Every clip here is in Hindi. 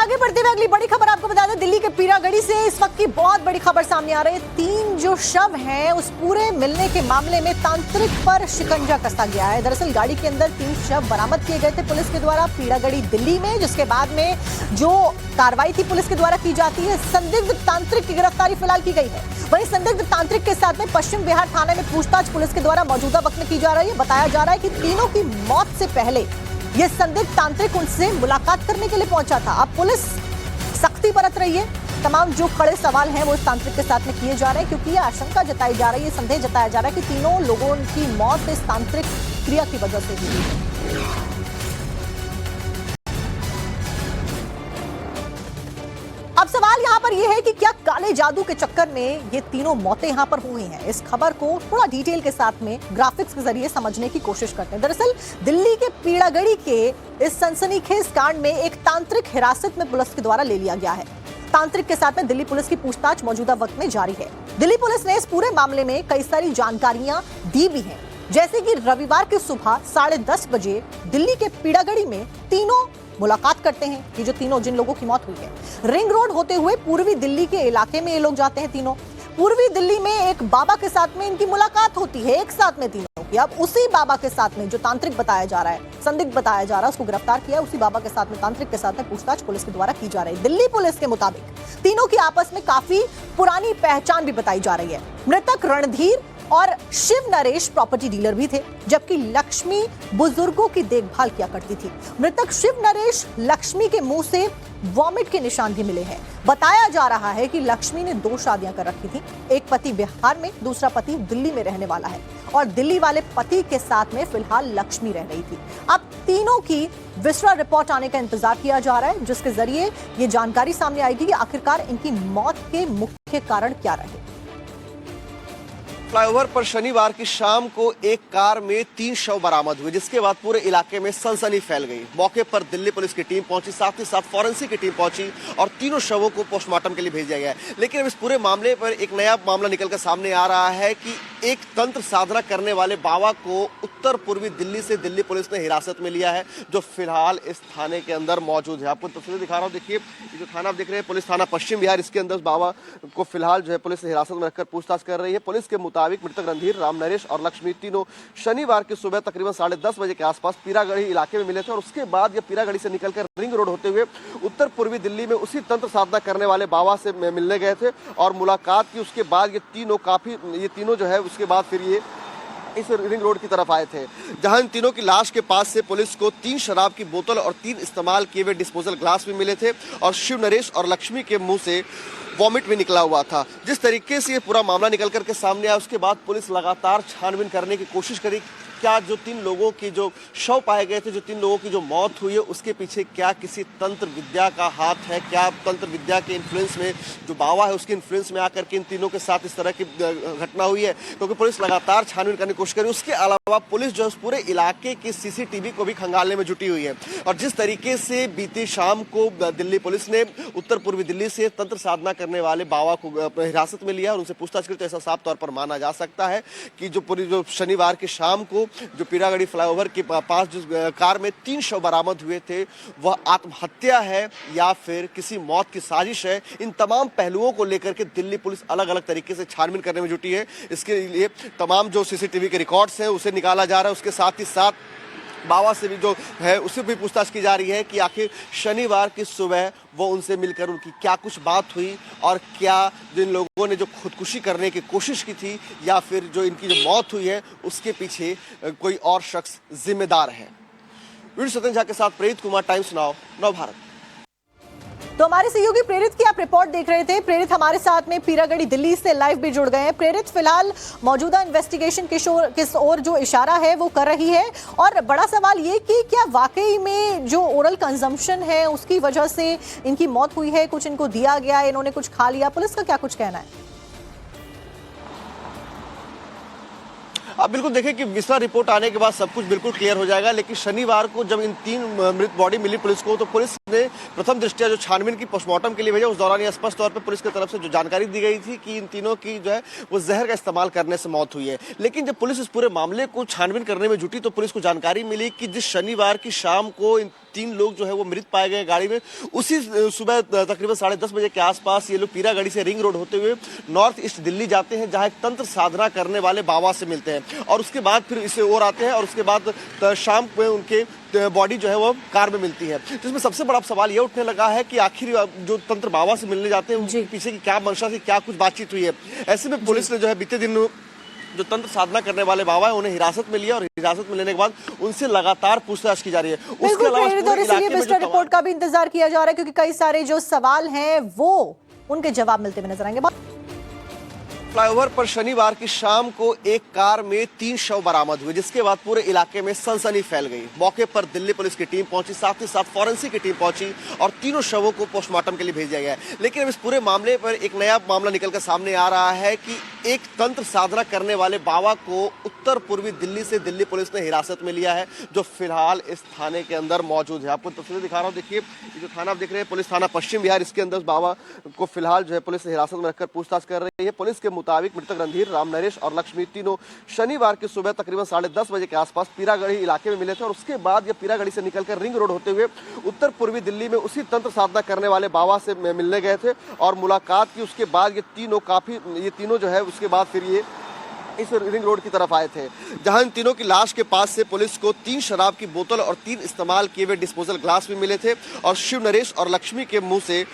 आगे बढ़ते हुए अगली बड़ी खबर आपको बता दें, दिल्ली के पीरागढ़ी से इस वक्त की बहुत बड़ी खबर सामने आ रही है। 3 जो शव हैं उस पूरे मिलने के मामले में तांत्रिक पर शिकंजा कसा गया है। दरअसल गाड़ी के अंदर 3 शव बरामद किए गए थे पुलिस के द्वारा पीरागढ़ी दिल्ली में, जिसके बाद में जो कार्रवाई थी पुलिस के द्वारा की जाती है, संदिग्ध तांत्रिक की गिरफ्तारी फिलहाल की गई है। वहीं संदिग्ध तांत्रिक के साथ में पश्चिम बिहार थाने में पूछताछ पुलिस के द्वारा मौजूदा वक्त में की जा रही है। बताया जा रहा है कि तीनों की मौत से पहले ये संदिग्ध तांत्रिक उनसे मुलाकात करने के लिए पहुंचा था। अब पुलिस सख्ती बरत रही है। तमाम जो कड़े सवाल हैं वो इस तांत्रिक के साथ में किए जा रहे हैं, क्योंकि ये आशंका जताई जा रही है, संदेह जताया जा रहा है कि तीनों लोगों की मौत इस तांत्रिक क्रिया की वजह से हुई है। अब सवाल यहां पर यह है कि क्या काले जादू के चक्कर में ये तीनों मौतें यहां पर हुई हैं? इस खबर को थोड़ा डिटेल के साथ में ग्राफिक्स के जरिए समझने की कोशिश करते हैं। दरअसल दिल्ली के पीरागढ़ी के इस सनसनीखेज कांड में एक तांत्रिक हिरासत में पुलिस के द्वारा ले लिया गया है। तांत्रिक के साथ में दिल्ली पुलिस की पूछताछ मौजूदा वक्त में जारी है। दिल्ली पुलिस ने इस पूरे मामले में कई सारी जानकारियां दी भी हैं, जैसे कि रविवार की सुबह 10:30 बजे दिल्ली के पीरागढ़ी में तीनों मुलाकात करते हैं। ये जो तीनों जिन लोगों की मौत हुई है, रिंग रोड होते हुए पूर्वी दिल्ली के इलाके में ये लोग जाते हैं। तीनों पूर्वी दिल्ली में एक बाबा के साथ में इनकी मुलाकात होती है, एक साथ में तीनों की। अब उसी बाबा के साथ में जो तांत्रिक बताया जा रहा है, संदिग्ध बताया जा रहा है, उसको गिरफ्तार किया। उसी बाबा के साथ में तांत्रिक के साथ में पूछताछ पुलिस के द्वारा की जा रही है। दिल्ली पुलिस के मुताबिक तीनों की आपस में काफी पुरानी पहचान भी बताई जा रही है। मृतक रणधीर और शिव नरेश प्रॉपर्टी डीलर भी थे, जबकि लक्ष्मी बुजुर्गों की देखभाल किया करती थी। मृतक शिव नरेश लक्ष्मी के मुंह से वॉमिट के निशान भी मिले हैं। बताया जा रहा है कि लक्ष्मी ने 2 शादियां कर रखी थी। एक पति बिहार में, दूसरा पति दिल्ली में रहने वाला है, और दिल्ली वाले पति के साथ में फिलहाल लक्ष्मी रह रही थी। अब तीनों की विसरा रिपोर्ट आने का इंतजार किया जा रहा है, जिसके जरिए ये जानकारी सामने आएगी कि आखिरकार इनकी मौत के मुख्य कारण क्या रहे। फ्लाईओवर पर शनिवार की शाम को एक कार में 3 शव बरामद हुए, जिसके बाद पूरे इलाके में सनसनी फैल गई। मौके पर दिल्ली पुलिस की टीम पहुंची, साथ ही साथ फॉरेंसिक की टीम पहुंची और तीनों शवों को पोस्टमार्टम के लिए भेजा गया है। लेकिन अब इस पूरे मामले पर एक नया मामला निकलकर सामने आ रहा है कि एक तंत्र साधना करने वाले बाबा को उत्तर पूर्वी दिल्ली से दिल्ली पुलिस ने हिरासत में लिया है, जो फिलहाल इस थाने के अंदर मौजूद है। आपको तस्वीर दिखा रहा हूँ, देखिए ये जो थाना आप देख रहे हैं, पुलिस थाना पश्चिम बिहार, इसके अंदर उस बाबा को फिलहाल जो है पुलिस हिरासत में रखकर पूछताछ कर रही है। पुलिस के मुताबिक मृतक रणधीर, राम नरेश और लक्ष्मी तीनों शनिवार की सुबह तकरीबन 10:30 बजे के आसपास पीरागढ़ी इलाके में मिले थे, और उसके बाद ये पीरागढ़ी से निकलकर रिंग रोड होते हुए उत्तर पूर्वी दिल्ली में उसी तंत्र साधना करने वाले बाबा से मिलने गए थे और मुलाकात की। उसके बाद ये तीनों जो है उसके बाद फिर ये इस रिंग रोड की तरफ आए थे, जहां इन तीनों की लाश के पास से पुलिस को 3 शराब की बोतल और 3 इस्तेमाल किए हुए डिस्पोजल ग्लास भी मिले थे, और शिव नरेश और लक्ष्मी के मुंह से वॉमिट भी निकला हुआ था। जिस तरीके से ये पूरा मामला निकल करके सामने आया, उसके बाद पुलिस लगातार छानबीन करने की कोशिश करी। क्या जो 3 लोगों की जो शव पाए गए थे, जो 3 लोगों की जो मौत हुई है, उसके पीछे क्या किसी तंत्र विद्या का हाथ है? क्या तंत्र विद्या के इन्फ्लुएंस में जो बाबा है उसके इन्फ्लुएंस में आकर के इन तीनों के साथ इस तरह की घटना हुई है? क्योंकि पुलिस लगातार छानबीन करने की कोशिश करी। उसके अलावा पुलिस जो है उस पूरे इलाके की सीसीटीवी को भी खंगालने में जुटी हुई है। और जिस तरीके से बीती शाम को दिल्ली पुलिस ने उत्तर पूर्वी दिल्ली से तंत्र साधना करने वाले बाबा को हिरासत में लिया और उनसे पूछताछ की, तो ऐसा साफ तौर पर माना जा सकता है कि जो शनिवार की शाम को जो पीरागढ़ी फ्लाईओवर के पास जिस कार में 3 शव बरामद हुए थे, वह आत्महत्या है या फिर किसी मौत की साजिश है? इन तमाम पहलुओं को लेकर के दिल्ली पुलिस अलग अलग तरीके से छानबीन करने में जुटी है। इसके लिए तमाम जो सीसीटीवी के रिकॉर्ड्स हैं उसे निकाला जा रहा है। उसके साथ ही साथ बाबा से भी जो है उससे भी पूछताछ की जा रही है कि आखिर शनिवार की सुबह वो उनसे मिलकर उनकी क्या कुछ बात हुई, और क्या जिन लोगों ने जो खुदकुशी करने की कोशिश की थी या फिर जो इनकी जो मौत हुई है उसके पीछे कोई और शख्स जिम्मेदार है। वीडियो सत्यन झा के साथ प्रेरित कुमार, टाइम्स नाउ, नव भारत। तो हमारे सहयोगी प्रेरित की आप रिपोर्ट देख रहे थे। प्रेरित हमारे साथ में पीरागढ़ी दिल्ली से लाइव भी जुड़ गए हैं। प्रेरित, फिलहाल मौजूदा इन्वेस्टिगेशन किस ओर जो इशारा है वो कर रही है, और बड़ा सवाल ये कि क्या वाकई में जो ओरल कंजम्पशन है उसकी वजह से इनकी मौत हुई है? कुछ इनको दिया गया, इन्होंने कुछ खा लिया? पुलिस का क्या कुछ कहना है? अब बिल्कुल देखिए कि विसरा रिपोर्ट आने के बाद सब कुछ बिल्कुल क्लियर हो जाएगा। लेकिन शनिवार को जब इन 3 मृत बॉडी मिली पुलिस को, तो पुलिस ने प्रथम दृष्टया जो छानबीन की पोस्टमार्टम के लिए भेजा, उस दौरान ये स्पष्ट तौर पर पुलिस की तरफ से जो जानकारी दी गई थी कि इन तीनों की जो है वो जहर का इस्तेमाल करने से मौत हुई है। लेकिन जब पुलिस इस पूरे मामले को छानबीन करने में जुटी तो पुलिस को जानकारी मिली कि जिस शनिवार की शाम को इन 3 लोग जो है वो मृत पाए गए गाड़ी में, उसी सुबह तकरीबन 10:30 बजे के आसपास ये लोग पीरागढ़ी से रिंग रोड होते हुए नॉर्थ ईस्ट दिल्ली जाते हैं, जहां एक तंत्र साधना करने वाले बाबा से मिलते हैं और उसके बाद फिर इसे और आते हैं और उसके बाद शाम में उनके बॉडी जो है वो कार में मिलती है। जिसमें सबसे बड़ा सवाल ये उठने लगा है कि आखिर जो तंत्र बाबा से मिलने जाते हैं उनके पीछे की क्या मंशा थी, क्या कुछ बातचीत हुई है। ऐसे में पुलिस ने जो है बीते दिन जो तंत्र साधना करने वाले बाबा है उन्हें हिरासत में लिया और हिरासत में लेने के बाद उनसे लगातार पूछताछ की जा रही है। उसके अलावा रिपोर्ट का भी इंतजार किया जा रहा है, क्योंकि कई सारे जो सवाल हैं वो उनके जवाब मिलते हुए नजर आएंगे। फ्लाईओवर पर शनिवार की शाम को एक कार में 3 शव बरामद हुए, जिसके बाद पूरे इलाके में सनसनी फैल गई। मौके पर दिल्ली पुलिस की टीम पहुंची, साथ ही साथ फॉरेंसिक की टीम पहुंची और तीनों शवों को पोस्टमार्टम के लिए भेजा गया है। लेकिन अब इस पूरे मामले पर एक नया मामला निकलकर सामने आ रहा है कि एक तंत्र साधना करने वाले बाबा को उत्तर पूर्वी दिल्ली से दिल्ली पुलिस ने हिरासत में लिया है, जो फिलहाल इस थाने के अंदर मौजूद है। आपको तस्वीरें दिखा रहा हूँ, देखिए जो थाना आप देख रहे हैं पुलिस थाना पश्चिम विहार, इसके अंदर उस बाबा को फिलहाल जो है पुलिस हिरासत में रखकर पूछताछ कर रही है। पुलिस के मुताबिक मृतक रणधीर, राम नरेश और लक्ष्मी तीनों शनिवार की सुबह तकरीबन 10:30 बजे के आसपास पीरागढ़ी इलाके में मिले थे और उसके बाद ये पीरागढ़ी से निकलकर रिंग रोड होते हुए उत्तर पूर्वी दिल्ली में उसी तंत्र साधना करने वाले बाबा से मिलने गए थे और मुलाकात की। उसके बाद ये तीनों जो है उसके बाद फिर ये इस रिंग रोड की तरफ आए थे, जहां इन तीनों की लाश के पास से पुलिस को 3 शराब की बोतल और 3 इस्तेमाल किए हुए डिस्पोजल ग्लास भी मिले थे और शिव नरेश और लक्ष्मी के मुंह से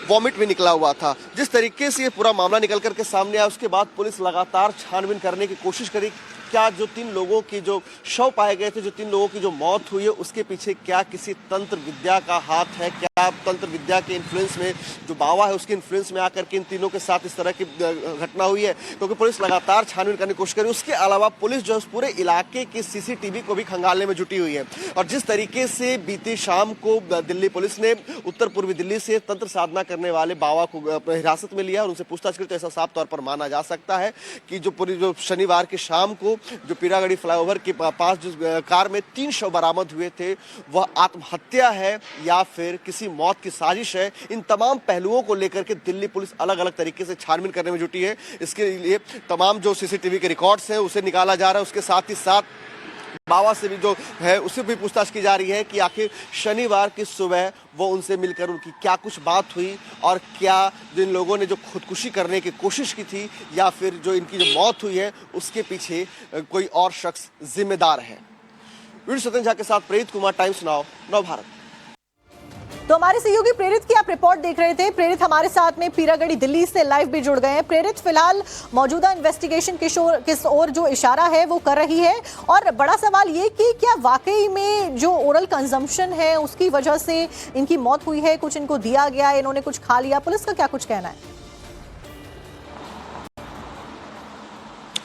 वॉमिट भी निकला हुआ था। जिस तरीके से ये पूरा मामला निकल करके सामने आया, उसके बाद पुलिस लगातार छानबीन करने की कोशिश करी क्या जो 3 लोगों की जो शव पाए गए थे, जो 3 लोगों की जो मौत हुई है, उसके पीछे क्या किसी तंत्र विद्या का हाथ है, क्या तंत्र विद्या के इन्फ्लुएंस में जो बाबा है उसके इन्फ्लुएंस में आकर के इन तीनों के साथ इस तरह की घटना हुई है, क्योंकि पुलिस लगातार छानबीन करने की कोशिश करी। उसके अलावा पुलिस जो है पूरे इलाके की सीसीटीवी को भी खंगालने में जुटी हुई है और जिस तरीके से बीती शाम को दिल्ली पुलिस ने उत्तर पूर्वी दिल्ली से तंत्र साधना करने वाले बाबा को हिरासत में लिया और उनसे पूछताछ की, तो ऐसा साफ तौर पर माना जा सकता है कि जो पूरी जो शनिवार की शाम को जो पीरागढ़ी फ्लाईओवर के पास जो कार में 3 शव बरामद हुए थे, वह आत्महत्या है या फिर किसी मौत की साजिश है। इन तमाम पहलुओं को लेकर के दिल्ली पुलिस अलग अलग तरीके से छानबीन करने में जुटी है। इसके लिए तमाम जो सीसीटीवी के रिकॉर्ड्स हैं उसे निकाला जा रहा है। उसके साथ ही साथ बाबा से भी जो है उससे भी पूछताछ की जा रही है कि आखिर शनिवार की सुबह वो उनसे मिलकर उनकी क्या कुछ बात हुई और क्या जिन लोगों ने जो खुदकुशी करने की कोशिश की थी या फिर जो इनकी जो मौत हुई है उसके पीछे कोई और शख्स जिम्मेदार है। वीडियो सत्यन झा के साथ प्रेरित कुमार, टाइम्स नाउ, नव भारत। तो हमारे सहयोगी प्रेरित की आप रिपोर्ट देख रहे थे। प्रेरित हमारे साथ में पीरागढ़ी दिल्ली से लाइव भी जुड़ गए हैं। प्रेरित, फिलहाल मौजूदा इन्वेस्टिगेशन किस ओर जो इशारा है वो कर रही है और बड़ा सवाल ये कि क्या वाकई में जो ओरल कंजम्पशन है उसकी वजह से इनकी मौत हुई है, कुछ इनको दिया गया, इन्होंने कुछ खा लिया, पुलिस का क्या कुछ कहना है?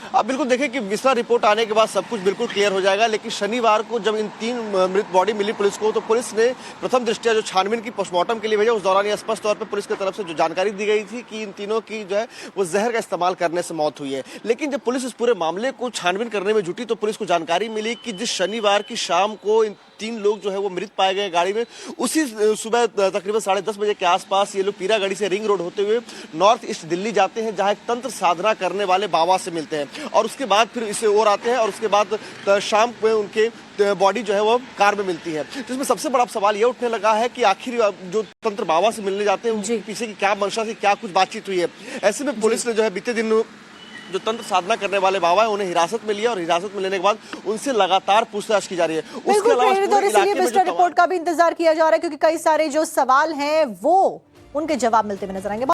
आप बिल्कुल देखें कि विस्तार रिपोर्ट आने के बाद सब कुछ बिल्कुल क्लियर हो जाएगा, लेकिन शनिवार को जब इन 3 मृत बॉडी मिली पुलिस को, तो पुलिस ने प्रथम दृष्टया जो छानबीन की पोस्टमार्टम के लिए भेजा, उस दौरान ये स्पष्ट तौर पर पुलिस की तरफ से जो जानकारी दी गई थी कि इन तीनों की जो है वो जहर का इस्तेमाल करने से मौत हुई है। लेकिन जब पुलिस इस पूरे मामले को छानबीन करने में जुटी तो पुलिस को जानकारी मिली कि जिस शनिवार की शाम को इन 3 लोग जो है वो मृत पाए गए गाड़ी में, उसी सुबह तकरीबन 10:30 बजे के आसपास ये लोग पीरागढ़ी से रिंग रोड होते हुए नॉर्थ ईस्ट दिल्ली जाते हैं, जहां एक तंत्र साधना करने वाले बाबा से मिलते हैं और उसके बाद फिर इसे और आते हैं और उसके बाद शाम में उनके बॉडी जो है वो कार में मिलती है। जिसमें सबसे बड़ा सवाल ये उठने लगा है कि आखिर जो तंत्र बाबा से मिलने जाते हैं उनके पीछे की क्या मंशा थी, क्या कुछ बातचीत हुई है। ऐसे में पुलिस ने जो है बीते दिन जो तंत्र साधना करने वाले बाबा है उन्हें हिरासत में लिया और हिरासत में लेने के बाद उनसे लगातार पूछताछ की जा रही है। उसके अलावा रिपोर्ट का भी इंतजार किया जा रहा है, क्योंकि कई सारे जो सवाल हैं वो उनके जवाब मिलते हुए नजर आएंगे।